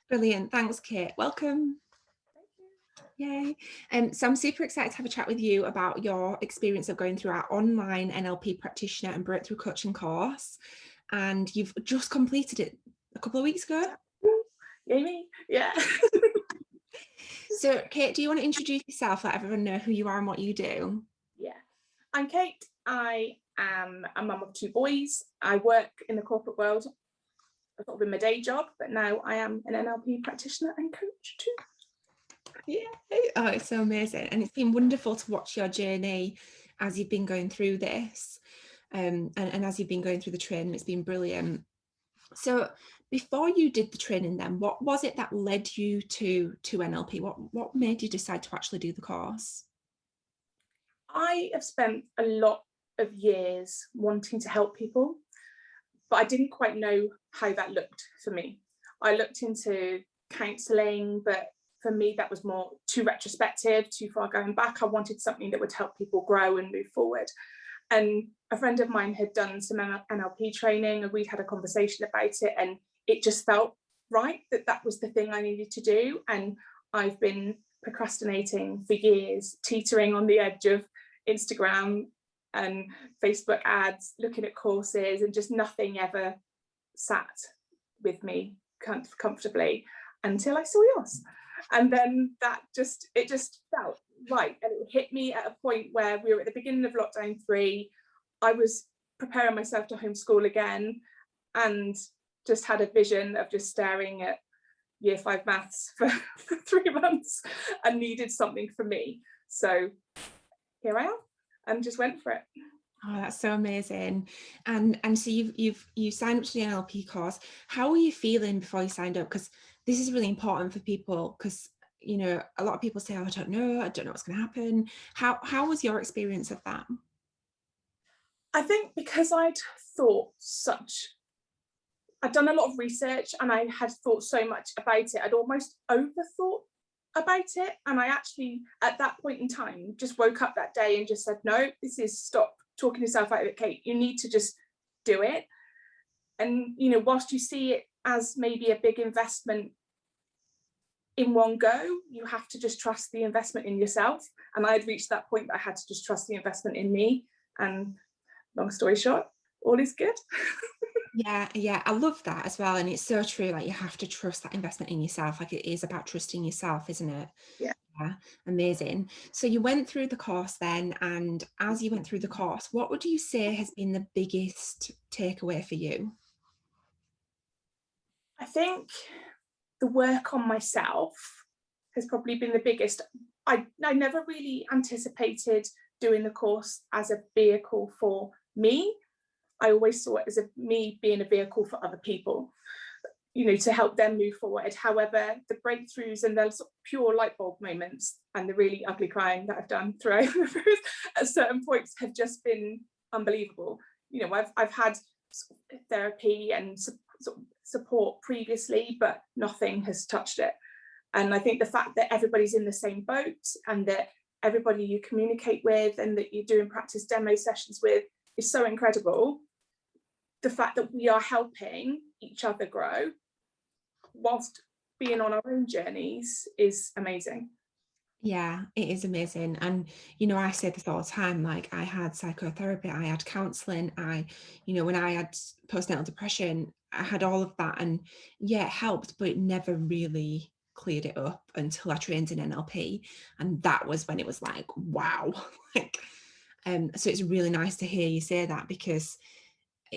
Brilliant. Thanks, Kate. Welcome. Thank you. Yay. So I'm super excited to have a chat with you about your experience of going through our online NLP practitioner and breakthrough coaching course. And you've just completed it a couple of weeks ago. Yay me. Yeah. So, Kate, do you want to introduce yourself, let everyone know who you are and what you do? Yeah. I'm Kate. I am a mum of two boys. I work in the corporate world, sort of in my day job, but now I am an NLP practitioner and coach too. Yeah. Oh, it's so amazing. And it's been wonderful to watch your journey as you've been going through this. And as you've been going through the training, it's been brilliant. So before you did the training then, what was it that led you to NLP? What made you decide to actually do the course? I have spent a lot of years wanting to help people, but I didn't quite know how that looked for me. I looked into counselling, but for me that was more too retrospective, too far going back. I wanted something that would help people grow and move forward. And a friend of mine had done some NLP training and we'd had a conversation about it, and it just felt right that was the thing I needed to do. And I've been procrastinating for years, teetering on the edge of Instagram and Facebook ads, looking at courses, and just nothing ever sat with me comfortably until I saw yours. And then it just felt right. And it hit me at a point where we were at the beginning of lockdown 3. I was preparing myself to homeschool again and just had a vision of just staring at year 5 maths for 3 months and needed something for me. So here I am and just went for it. Oh, that's so amazing. And so you signed up to the NLP course. How were you feeling before you signed up? Because this is really important for people, because a lot of people say, oh, I don't know what's going to happen. How was your experience of that? I think because I'd done a lot of research and I had thought so much about it, I'd almost overthought about it. And I actually, at that point in time, just woke up that day and just said, no, stop talking yourself out of it, Kate. You need to just do it. And, whilst you see it as maybe a big investment in one go, you have to just trust the investment in yourself. And I had reached that point that I had to just trust the investment in me. And long story short, all is good. Yeah, I love that as well. And it's so true. Like, you have to trust that investment in yourself. Like, it is about trusting yourself, isn't it? Yeah. Yeah, amazing. So you went through the course then, and as you went through the course, what would you say has been the biggest takeaway for you? I think the work on myself has probably been the biggest. I never really anticipated doing the course as a vehicle for me. I always saw it as me being a vehicle for other people, to help them move forward. However, the breakthroughs and the sort of pure light bulb moments and the really ugly crying that I've done throughout at certain points have just been unbelievable. I've had therapy and support previously, but nothing has touched it. And I think the fact that everybody's in the same boat and that everybody you communicate with and that you're doing practice demo sessions with is so incredible. The fact that we are helping each other grow whilst being on our own journeys is amazing. Yeah, it is amazing. And, I say this all the time, like, I had psychotherapy, I had counseling, when I had postnatal depression, I had all of that. And yeah, it helped, but it never really cleared it up until I trained in NLP. And that was when it was like, wow. So it's really nice to hear you say that, because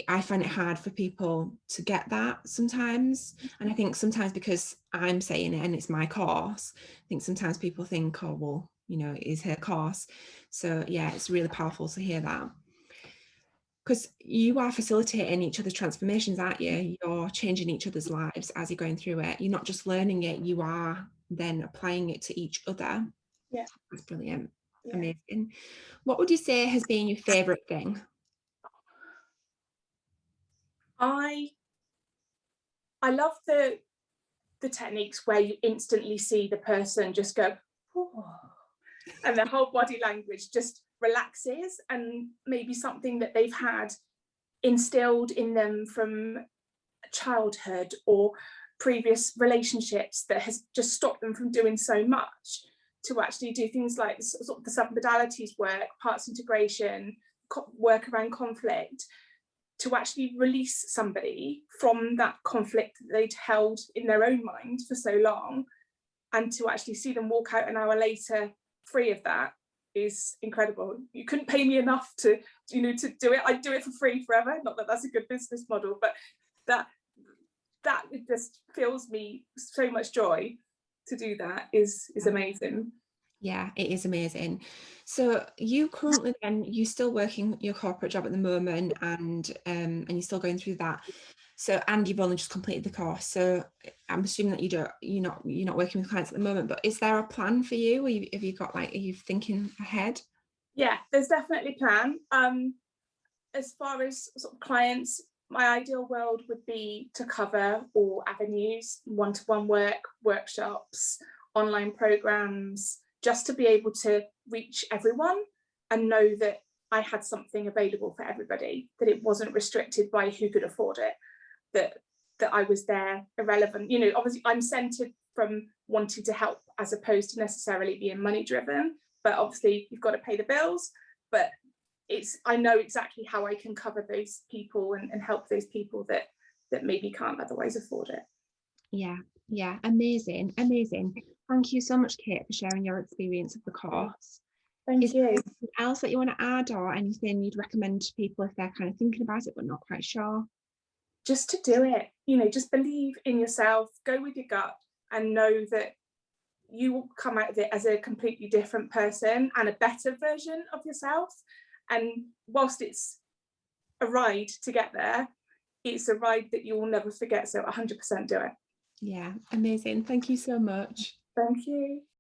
I find it hard for people to get that sometimes. And I think sometimes because I'm saying it and it's my course, I think sometimes people think, oh, well, it is her course. So yeah, it's really powerful to hear that. Because you are facilitating each other's transformations, aren't you? You're changing each other's lives as you're going through it. You're not just learning it, you are then applying it to each other. Yeah. That's brilliant. Yeah. Amazing. What would you say has been your favourite thing? I love the techniques where you instantly see the person just go, oh, and their whole body language just relaxes, and maybe something that they've had instilled in them from childhood or previous relationships that has just stopped them from doing so much, to actually do things like sort of the sub-modalities work, parts integration, work around conflict, to actually release somebody from that conflict that they'd held in their own mind for so long, and to actually see them walk out an hour later free of that is incredible. You couldn't pay me enough to to do it. I'd do it for free forever. Not that that's a good business model, but that it just fills me so much joy to do that is amazing. Yeah, it is amazing. So you currently then, you're still working your corporate job at the moment, and you're still going through that. So, and you've only just completed the course. So I'm assuming that you're not working with clients at the moment, but is there a plan for you? Have you got, like, are you thinking ahead? Yeah, there's definitely a plan. As far as sort of clients, my ideal world would be to cover all avenues: one-to-one work, workshops, online programs, just to be able to reach everyone and know that I had something available for everybody, that it wasn't restricted by who could afford it, that I was there irrelevant. Obviously I'm centered from wanting to help as opposed to necessarily being money driven, but obviously you've got to pay the bills. But I know exactly how I can cover those people and help those people that maybe can't otherwise afford it. Yeah, amazing. Thank you so much, Kate, for sharing your experience of the course. Thank Is there you. anything else that you want to add, or anything you'd recommend to people if they're kind of thinking about it but not quite sure? Just to do it, just believe in yourself, go with your gut, and know that you will come out of it as a completely different person and a better version of yourself. And whilst it's a ride to get there, it's a ride that you will never forget. So 100% do it. Yeah, amazing. Thank you so much. Thank you.